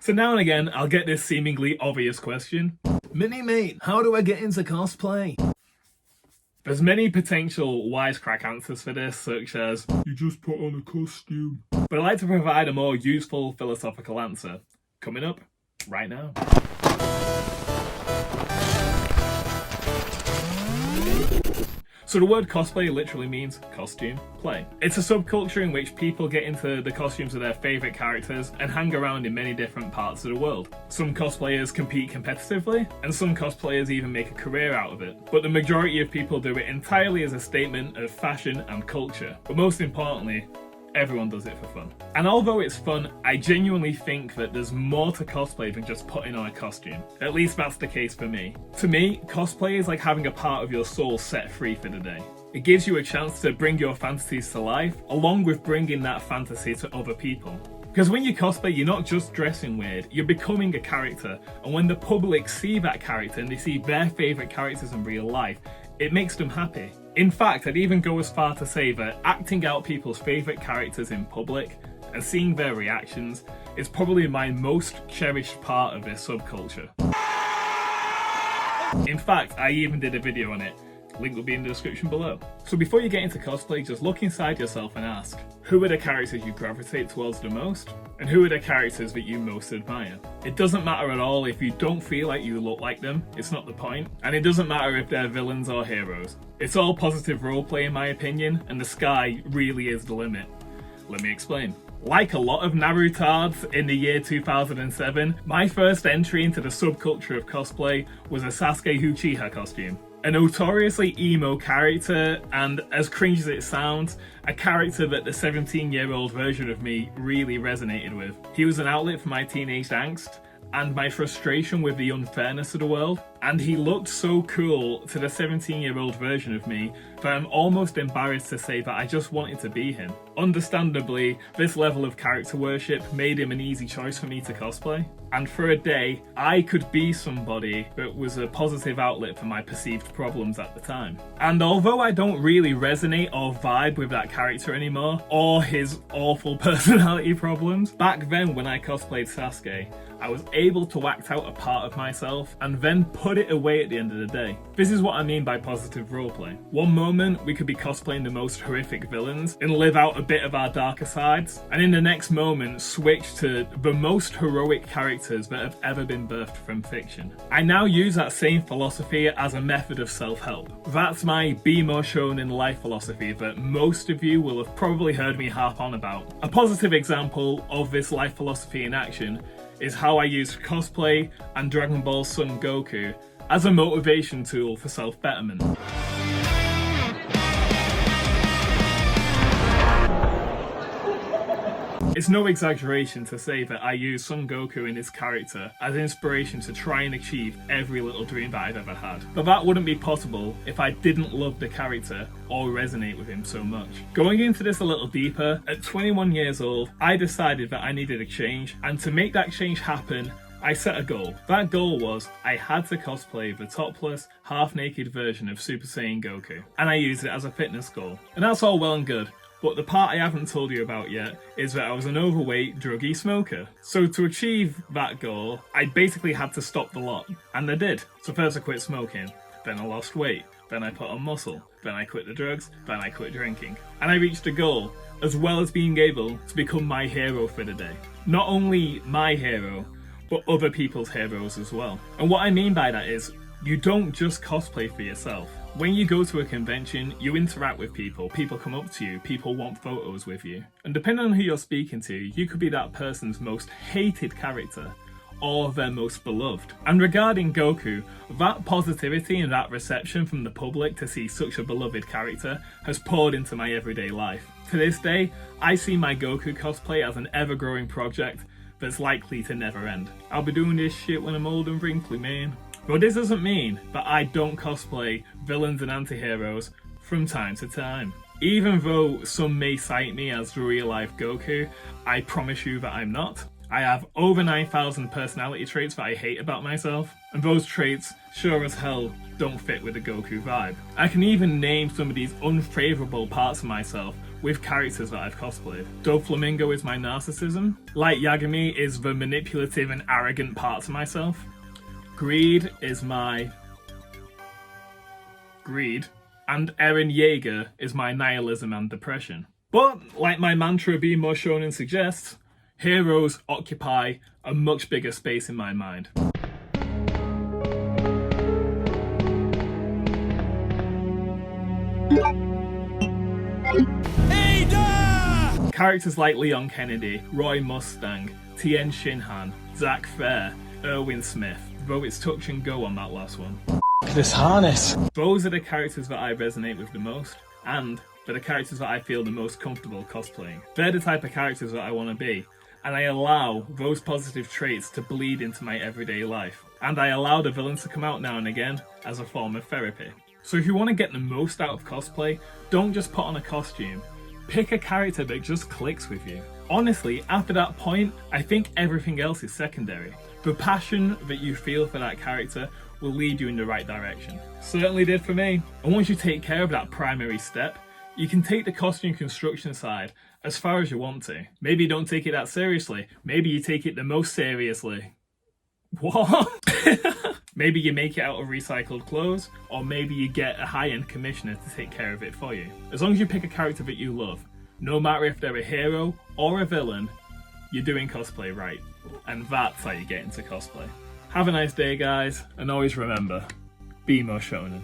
So now and again, I'll get this seemingly obvious question. Minney mate, how do I get into cosplay? There's many potential wisecrack answers for this, such as, you just put on a costume. But I'd like to provide a more useful philosophical answer. Coming up right now. So the word cosplay literally means costume play. It's a subculture in which people get into the costumes of their favourite characters and hang around in many different parts of the world. Some cosplayers compete competitively, and some cosplayers even make a career out of it. But the majority of people do it entirely as a statement of fashion and culture. But most importantly, everyone does it for fun. And although it's fun, I genuinely think that there's more to cosplay than just putting on a costume. At least that's the case for me. To me, cosplay is like having a part of your soul set free for the day. It gives you a chance to bring your fantasies to life, along with bringing that fantasy to other people. Because when you cosplay, you're not just dressing weird, you're becoming a character. And when the public see that character and they see their favourite characters in real life, it makes them happy. In fact, I'd even go as far to say that acting out people's favourite characters in public and seeing their reactions is probably my most cherished part of this subculture. In fact, I even did a video on it. Link will be in the description below. So before you get into cosplay, just look inside yourself and ask, who are the characters you gravitate towards the most? And who are the characters that you most admire? It doesn't matter at all if you don't feel like you look like them, it's not the point. And it doesn't matter if they're villains or heroes. It's all positive roleplay in my opinion, and the sky really is the limit. Let me explain. Like a lot of Narutards in the year 2007, my first entry into the subculture of cosplay was a Sasuke Uchiha costume. A notoriously emo character, and as cringe as it sounds, a character that the 17-year-old version of me really resonated with. He was an outlet for my teenage angst and my frustration with the unfairness of the world, and he looked so cool to the 17-year-old version of me that I'm almost embarrassed to say that I just wanted to be him. Understandably, this level of character worship made him an easy choice for me to cosplay, and for a day, I could be somebody that was a positive outlet for my perceived problems at the time. And although I don't really resonate or vibe with that character anymore, or his awful personality problems, back then when I cosplayed Sasuke, I was able to act out a part of myself and then put it away at the end of the day. This is what I mean by positive roleplay. One moment we could be cosplaying the most horrific villains and live out a bit of our darker sides, and in the next moment switch to the most heroic characters that have ever been birthed from fiction. I now use that same philosophy as a method of self-help. That's my be more shown in life philosophy that most of you will have probably heard me harp on about. A positive example of this life philosophy in action is how I used cosplay and Dragon Ball Son Goku as a motivation tool for self-betterment. It's no exaggeration to say that I use Son Goku and his character as inspiration to try and achieve every little dream that I've ever had. But that wouldn't be possible if I didn't love the character or resonate with him so much. Going into this a little deeper, at 21 years old, I decided that I needed a change, and to make that change happen, I set a goal. That goal was I had to cosplay the topless, half-naked version of Super Saiyan Goku, and I used it as a fitness goal. And that's all well and good. But the part I haven't told you about yet is that I was an overweight, druggy smoker. So to achieve that goal, I basically had to stop the lot. And I did. So first I quit smoking, then I lost weight, then I put on muscle, then I quit the drugs, then I quit drinking. And I reached a goal, as well as being able to become my hero for the day. Not only my hero, but other people's heroes as well. And what I mean by that is, you don't just cosplay for yourself. When you go to a convention, you interact with people, people come up to you, people want photos with you. And depending on who you're speaking to, you could be that person's most hated character or their most beloved. And regarding Goku, that positivity and that reception from the public to see such a beloved character has poured into my everyday life. To this day, I see my Goku cosplay as an ever-growing project that's likely to never end. I'll be doing this shit when I'm old and wrinkly, man. But this doesn't mean that I don't cosplay villains and anti-heroes from time to time. Even though some may cite me as the real-life Goku, I promise you that I'm not. I have over 9,000 personality traits that I hate about myself, and those traits sure as hell don't fit with the Goku vibe. I can even name some of these unfavourable parts of myself with characters that I've cosplayed. Doflamingo is my narcissism. Light Yagami is the manipulative and arrogant part to myself. Greed is my greed. And Eren Yeager is my nihilism and depression. But, like my mantra Be More Shonen suggests, heroes occupy a much bigger space in my mind. Characters like Leon Kennedy, Roy Mustang, Tien Shinhan, Zack Fair, Erwin Smith, though it's touch and go on that last one. This harness. Those are the characters that I resonate with the most, and they're the characters that I feel the most comfortable cosplaying. They're the type of characters that I want to be, and I allow those positive traits to bleed into my everyday life. And I allow the villains to come out now and again as a form of therapy. So if you want to get the most out of cosplay, don't just put on a costume. Pick a character that just clicks with you. Honestly, after that point, I think everything else is secondary. The passion that you feel for that character will lead you in the right direction. Certainly did for me. And once you take care of that primary step, you can take the costume construction side as far as you want to. Maybe you don't take it that seriously. Maybe you take it the most seriously. What? Maybe you make it out of recycled clothes, or maybe you get a high-end commissioner to take care of it for you. As long as you pick a character that you love, no matter if they're a hero or a villain, you're doing cosplay right. And that's how you get into cosplay. Have a nice day, guys, and always remember, be more shonen.